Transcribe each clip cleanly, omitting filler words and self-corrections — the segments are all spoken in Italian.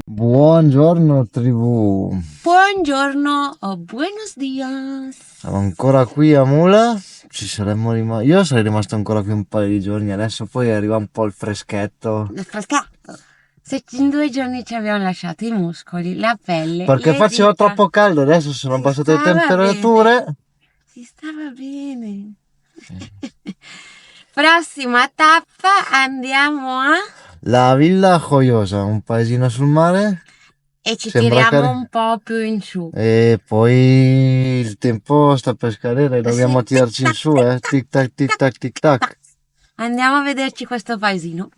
Buongiorno tribù, Buongiorno o buenos dias. siamo ancora qui a Mula, io sarei rimasto ancora qui un paio di giorni, adesso poi arriva un po' il freschetto, Frescato. Se in 2 giorni ci abbiamo lasciato i muscoli, la pelle, perché le faceva dita. troppo caldo, adesso sono Si passate le stava temperature. Si stava bene. Prossima tappa andiamo a... La Villa Joiosa, un paesino sul mare, E ci sembra tiriamo cari- un po' più in su. e poi il tempo sta per scadere, dobbiamo Sì. tirarci in su, tic tac tic tac tic tac. Andiamo a vederci questo paesino.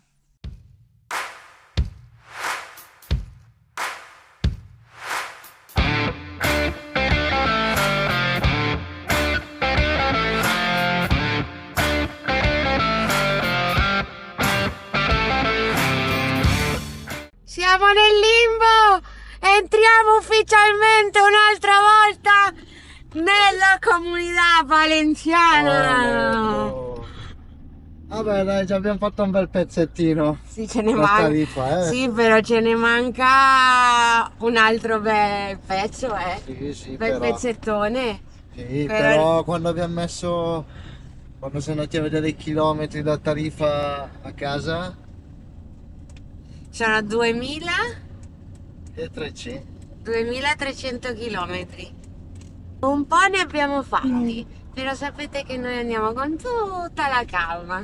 Siamo nel limbo! Entriamo ufficialmente un'altra volta nella comunità valenciana! Vabbè dai, già abbiamo fatto un bel pezzettino. Sì, ce ne La manca. Tarifa, Sì, però ce ne manca un altro bel pezzo, Sì, bel però, pezzettone. sì, Però- però quando abbiamo messo, quando siamo andati a vedere i chilometri da Tarifa a casa, Sono 2000, e 300. 2300 chilometri. Un po' ne abbiamo fatti, però sapete che noi andiamo con tutta la calma.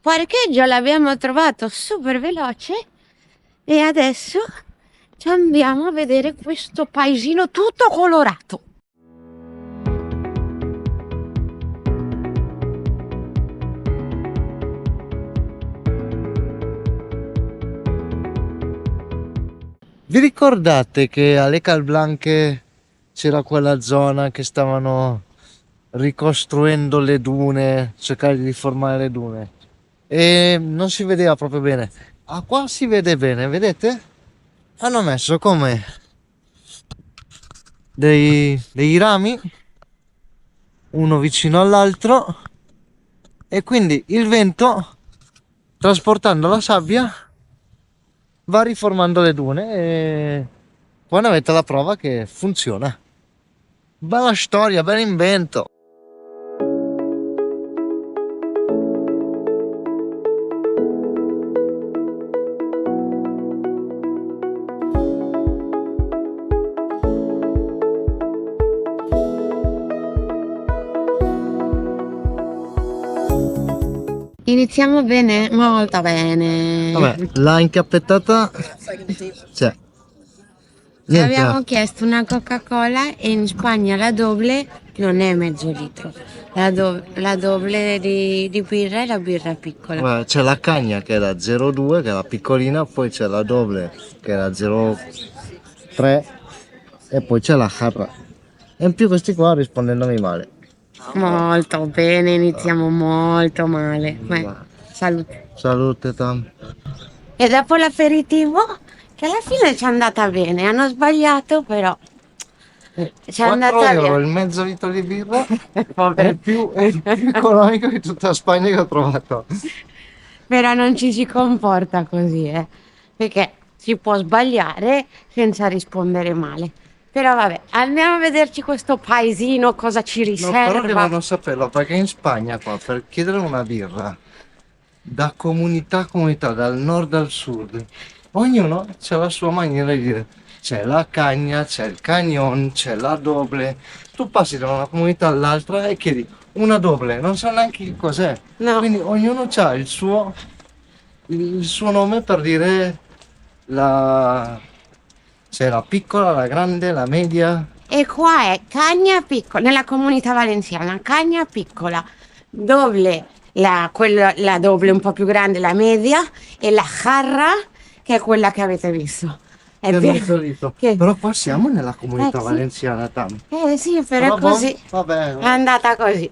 Parcheggio l'abbiamo trovato super veloce e adesso ci andiamo a vedere questo paesino tutto colorato. Vi ricordate che alle Calblanche c'era quella zona che stavano ricostruendo le dune, cercare di riformare le dune e non si vedeva proprio bene? Ah, qua si vede bene, vedete? Hanno messo come dei rami uno vicino all'altro e quindi il vento, trasportando la sabbia, va riformando le dune e poi ne avete la prova che funziona. Bella storia, bel invento. Iniziamo bene, molto bene. Vabbè, la incappettata c'è. Niente, Abbiamo chiesto una Coca-Cola e in Spagna la doble non è mezzo litro. La doble di birra è la birra piccola. guarda, c'è la cagna che è da 0,2 che è la piccolina, poi c'è la doble che è da 0,3 e poi c'è la jarra. E in più questi qua rispondendomi male. Molto bene, iniziamo molto male. Salute. Salute Tam. E dopo l'aperitivo, che alla fine ci è andata bene, hanno sbagliato però ci è 4 andata euro via. il mezzo litro di birra è Povero. il più economico di tutta Spagna che ho trovato. Però non ci si comporta così, perché si può sbagliare senza rispondere male. Però vabbè, andiamo a vederci questo paesino, cosa ci No, però riserva. devono saperlo perché in Spagna qua per chiedere una birra da comunità a comunità, dal nord al sud, ognuno c'ha la sua maniera di dire. C'è la cagna, c'è il cagnon, c'è la doble. Tu passi da una comunità all'altra e chiedi una doble, non so neanche che cos'è. No. Quindi ognuno ha il suo nome per dire la... c'è la piccola, la grande, la media. E qua è Cagna Piccola, nella comunità valenziana, Cagna Piccola, doble la doble un po' più grande, la media, e la Jarra, che è quella che avete visto. È Che vero. abbiamo visto. Che- Però qua siamo nella comunità sì. valenziana, Tam. Sì, però è Però così. vabbè. È andata così.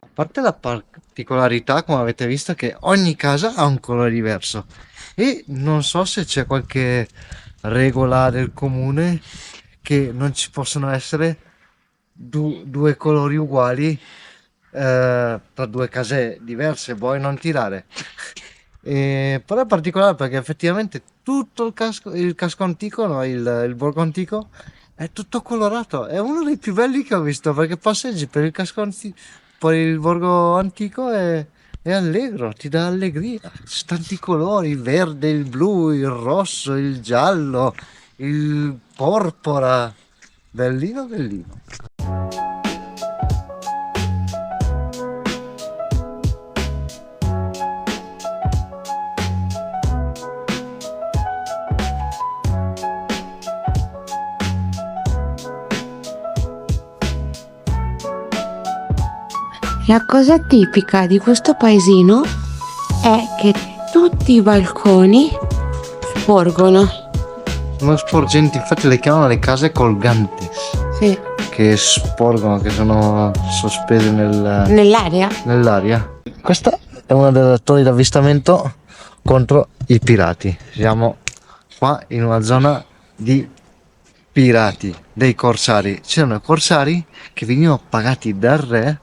A parte la particolarità, come avete visto, che ogni casa ha un colore diverso e non so se c'è qualche regola del comune che non ci possono essere due colori uguali tra due case diverse, vuoi non tirare. Però è particolare perché effettivamente tutto il casco antico, no, il borgo antico, è tutto colorato. È uno dei più belli che ho visto perché passeggi per il casco antico, poi il borgo antico è allegro, ti dà allegria. Ci tanti colori, il verde, il blu, il rosso, il giallo, il porpora. Bellino, bellino. La cosa tipica di questo paesino è che tutti i balconi sporgono. Sono sporgenti, infatti le chiamano le case colganti, Sì. che sporgono, che sono sospese Nell'area? nell'aria. Questa è una delle torri d'avvistamento contro i pirati. Siamo qua in una zona di pirati, dei corsari. C'erano i corsari che venivano pagati dal re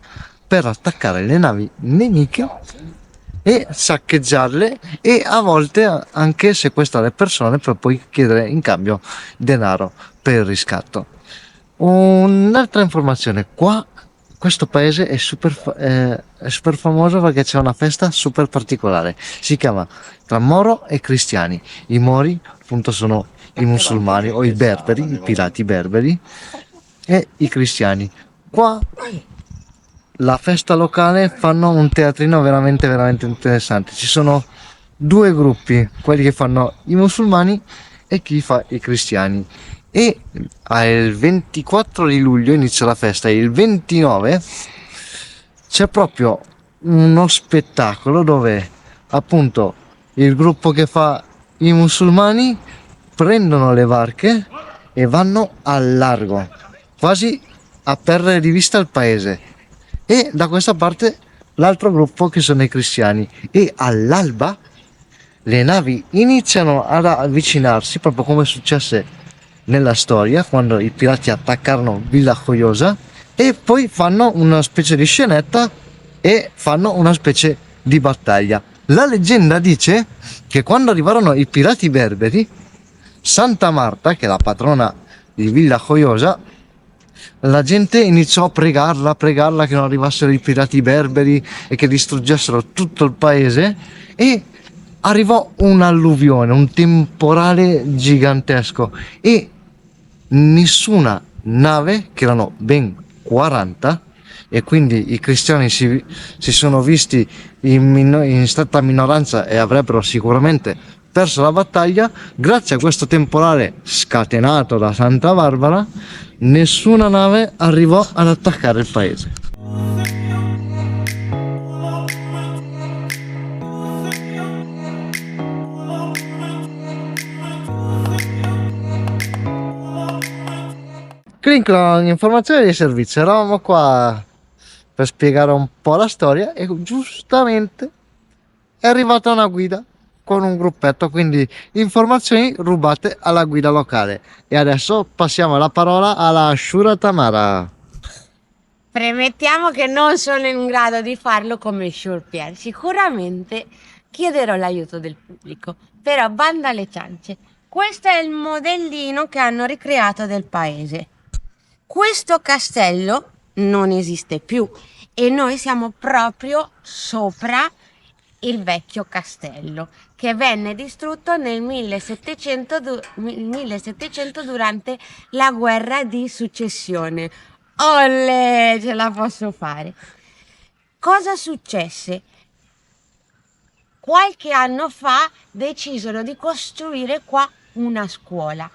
per attaccare le navi nemiche e saccheggiarle e a volte anche sequestrare persone per poi chiedere in cambio denaro per il riscatto. Un'altra informazione, qua questo paese è è super famoso perché c'è una festa super particolare, si chiama tra Moro e Cristiani. I Mori appunto sono i musulmani o i berberi, i pirati berberi, e i cristiani. Qua la festa locale fanno un teatrino veramente veramente interessante. Ci sono due gruppi, quelli che fanno i musulmani e chi fa i cristiani. E il 24 di luglio inizia la festa e il 29 c'è proprio uno spettacolo dove appunto il gruppo che fa i musulmani prendono le barche e vanno al largo, quasi a perdere di vista il paese. E da questa parte l'altro gruppo che sono i cristiani. E all'alba le navi iniziano ad avvicinarsi, proprio come successe nella storia, quando i pirati attaccarono Villa Joyosa, e poi fanno una specie di scenetta e fanno una specie di battaglia. La leggenda dice che quando arrivarono i pirati berberi, Santa Marta, che è la patrona di Villa Joyosa, la gente iniziò a pregarla che non arrivassero i pirati berberi e che distruggessero tutto il paese, e arrivò un'alluvione, un temporale gigantesco e nessuna nave, che erano ben 40, e quindi i cristiani si sono visti in stretta minoranza e avrebbero sicuramente perso la battaglia. Grazie a questo temporale scatenato da Santa Barbara, nessuna nave arrivò ad attaccare il paese. Clinklong, informazioni di servizio. Eravamo qua per spiegare un po' la storia e giustamente è arrivata una guida con un gruppetto, quindi informazioni rubate alla guida locale. E adesso passiamo la parola alla Shura Tamara. Premettiamo che non sono in grado di farlo come Shurpier. Sicuramente chiederò l'aiuto del pubblico. Però banda alle ciance. Questo è il modellino che hanno ricreato del paese. Questo castello non esiste più e noi siamo proprio sopra il vecchio castello che venne distrutto nel 1700 durante la guerra di successione. Olle, ce la posso fare. Cosa successe? Qualche anno fa decisero di costruire qua una scuola.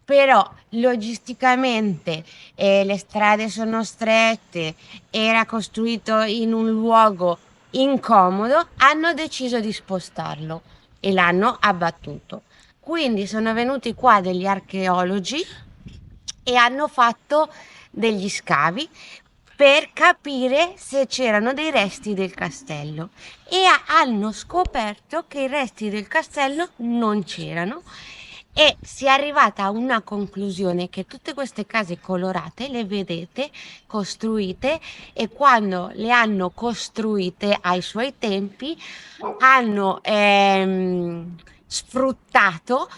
Però logisticamente le strade sono strette, era costruito in un luogo incomodo, hanno deciso di spostarlo e l'hanno abbattuto. Quindi sono venuti qua degli archeologi e hanno fatto degli scavi per capire se c'erano dei resti del castello e hanno scoperto che i resti del castello non c'erano e si è arrivata a una conclusione che tutte queste case colorate le vedete costruite e quando le hanno costruite ai suoi tempi hanno sfruttato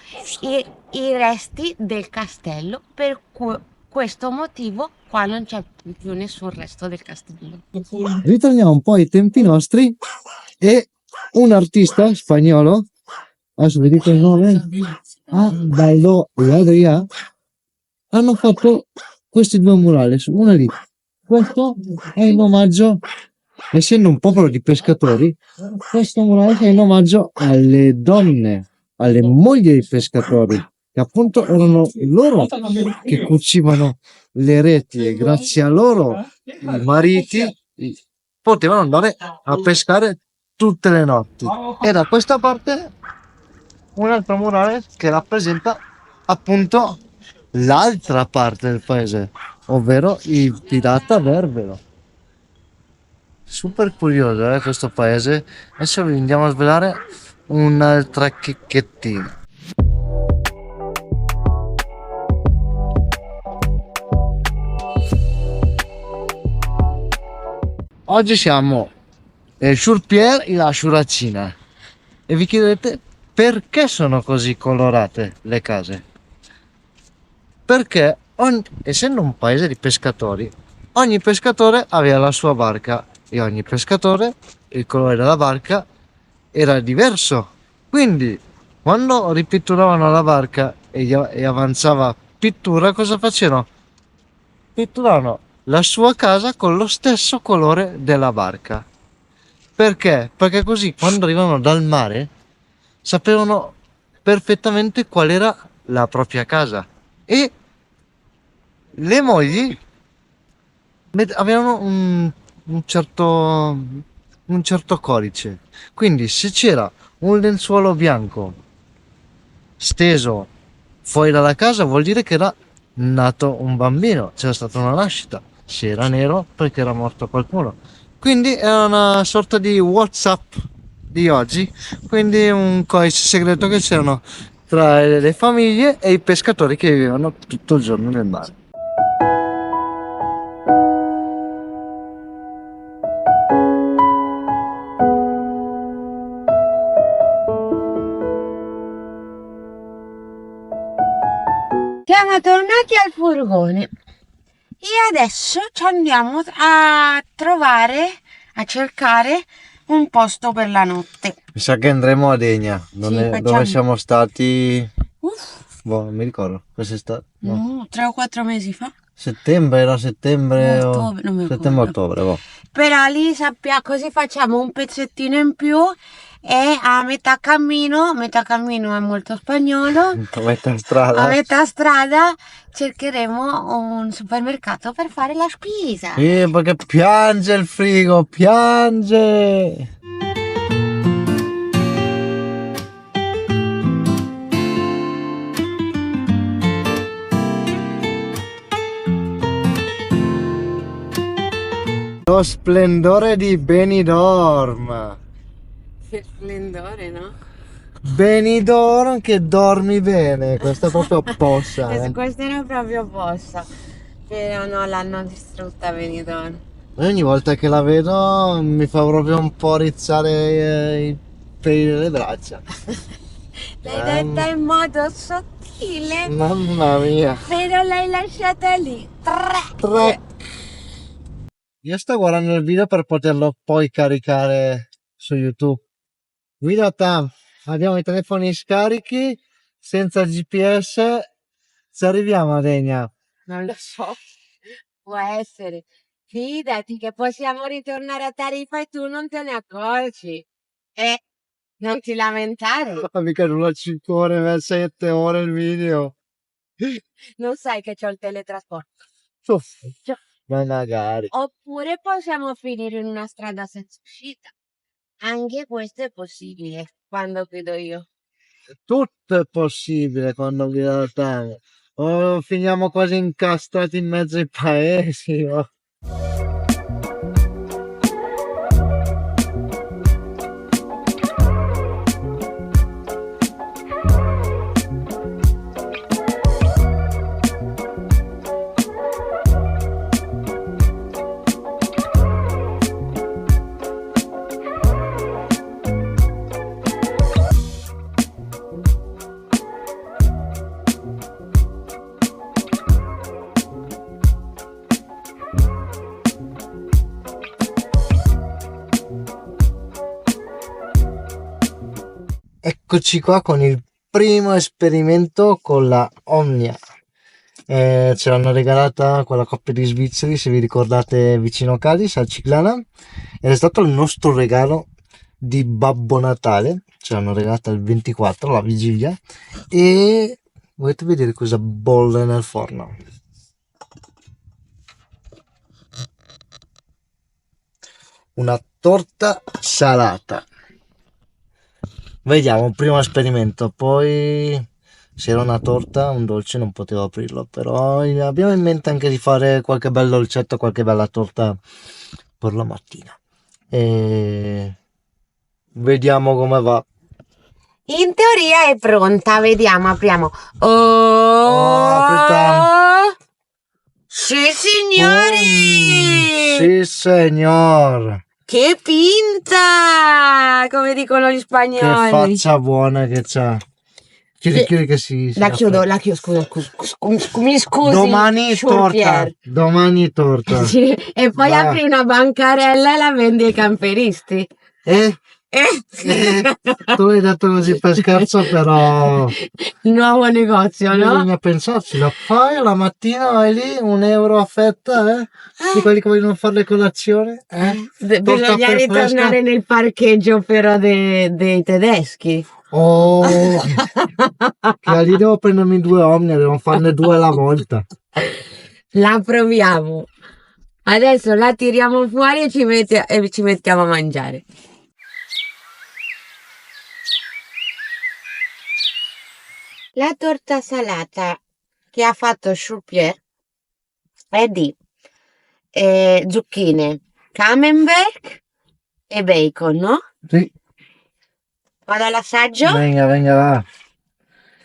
i resti del castello per questo motivo qua non c'è più nessun resto del castello. Ritorniamo un po' ai tempi nostri e un artista spagnolo, adesso vi dico il nome, Baldo e Adrià, hanno fatto questi due murales, una lì. Questo è in omaggio, essendo un popolo di pescatori, questo murale è in omaggio alle donne, alle mogli dei pescatori, che appunto erano loro che cucivano le reti e grazie a loro i mariti potevano andare a pescare tutte le notti. E da questa parte un altro murale che rappresenta appunto l'altra parte del paese, ovvero il pirata Verbero. Super curioso questo paese. Adesso vi andiamo a svelare un'altra chicchettina. Oggi siamo nel Shurpier e la Shuracina e vi chiedete perché sono così colorate le case? Perché essendo un paese di pescatori, ogni pescatore aveva la sua barca e ogni pescatore il colore della barca era diverso. Quindi quando ripitturavano la barca e avanzava pittura, cosa facevano? Pitturavano la sua casa con lo stesso colore della barca. Perché? Perché così quando arrivavano dal mare sapevano perfettamente qual era la propria casa e le mogli avevano un certo codice. Quindi se c'era un lenzuolo bianco steso fuori dalla casa vuol dire che era nato un bambino, c'era stata una nascita. Se era nero perché era morto qualcuno. Quindi era una sorta di WhatsApp di oggi, quindi un codice segreto che c'erano tra le famiglie e i pescatori che vivevano tutto il giorno nel mare. Siamo tornati al furgone e adesso ci andiamo a trovare, a cercare un posto per la notte. Mi sa che andremo a Degna, dove siamo stati. Boh, non mi ricordo. Quest'estate? No, 3 o 4 mesi fa. Era settembre Ottobre, non mi ricordo. settembre-ottobre, boh. Però lì sappiamo, così facciamo un pezzettino in più e a metà cammino è molto spagnolo, A metà strada. a metà strada cercheremo un supermercato per fare la spesa. Sì, perché piange il frigo, piange! Lo splendore di Benidorm. Che splendore, no? Benidorm che dormi bene, questa è proprio possa. Questa era proprio posta. Però no, l'hanno distrutta, Benidorm. E ogni volta che la vedo mi fa proprio un po' rizzare i peli delle braccia. L'hai detta in modo sottile, Mamma mia. però l'hai lasciata lì. Tre. Io sto guardando il video per poterlo poi caricare su YouTube. Guida Tam, abbiamo i telefoni scarichi, senza GPS, ci arriviamo a Degna. Non lo so, può essere. Fidati che possiamo ritornare a Tarifa e tu non te ne accorgi. Non ti lamentare. Ma mica dura 5 ore, 7 ore il video. Non sai che c'ho il teletrasporto. Uff, Già. ma magari. Oppure possiamo finire in una strada senza uscita. Anche questo è possibile quando guido io. Tutto è possibile quando guida Tam. O finiamo quasi incastrati in mezzo ai paesi. Oh. Eccoci qua con il primo esperimento con la Omnia. Ce l'hanno regalata quella coppia di svizzeri, se vi ricordate, vicino Cadis, a Ciclana, ed è stato il nostro regalo di Babbo Natale. Ce l'hanno regalata il 24, la vigilia, e volete vedere cosa bolle nel forno? Una torta salata. Vediamo, un primo esperimento, poi se era una torta, un dolce non potevo aprirlo, però abbiamo in mente anche di fare qualche bel dolcetto, qualche bella torta per la mattina. E vediamo come va. In teoria è pronta, vediamo, apriamo. aspetta. Sì, signori! Sì, signor! Che pinta! Come dicono gli Che spagnoli. faccia buona che c'ha. Chiudi che si La chiudo, scusa, mi scusi. Domani torta. Pierre. Domani torta. Sì, e poi Va. apri una bancarella e la vendi ai camperisti. Tu l'hai detto così per scherzo, però Nuovo negozio, no? bisogna pensarci. La fai la mattina, vai lì, €1 a fetta, di quelli che vogliono fare le colazioni. Bisogna ritornare nel parcheggio però dei tedeschi. Oh, che lì devo prendermi 2 Omnia, devo farne 2 alla volta. La proviamo. Adesso la tiriamo fuori e ci mettiamo a mangiare. La torta salata che ha fatto Pierre è di zucchine, camembert e bacon, no? Sì. Vado all'assaggio? Venga, va.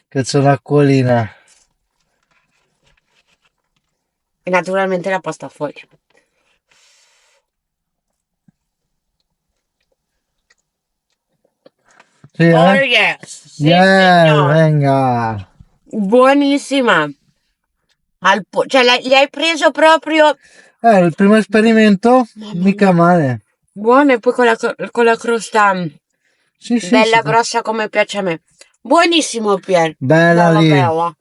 Che c'è l'acquolina. E naturalmente la pasta a foglia. Sì, Oh yes! Sì, yeah, signor. venga. Buonissima. Cioè, gli hai preso proprio Il primo esperimento, mica male. buona e poi con la crosta Sì, sì, bella sì. grossa come piace a me. Buonissimo, Pier. Bella lì. Bella.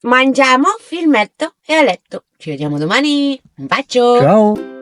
Mangiamo, filmetto e a letto. Ci vediamo domani. Un bacio. Ciao.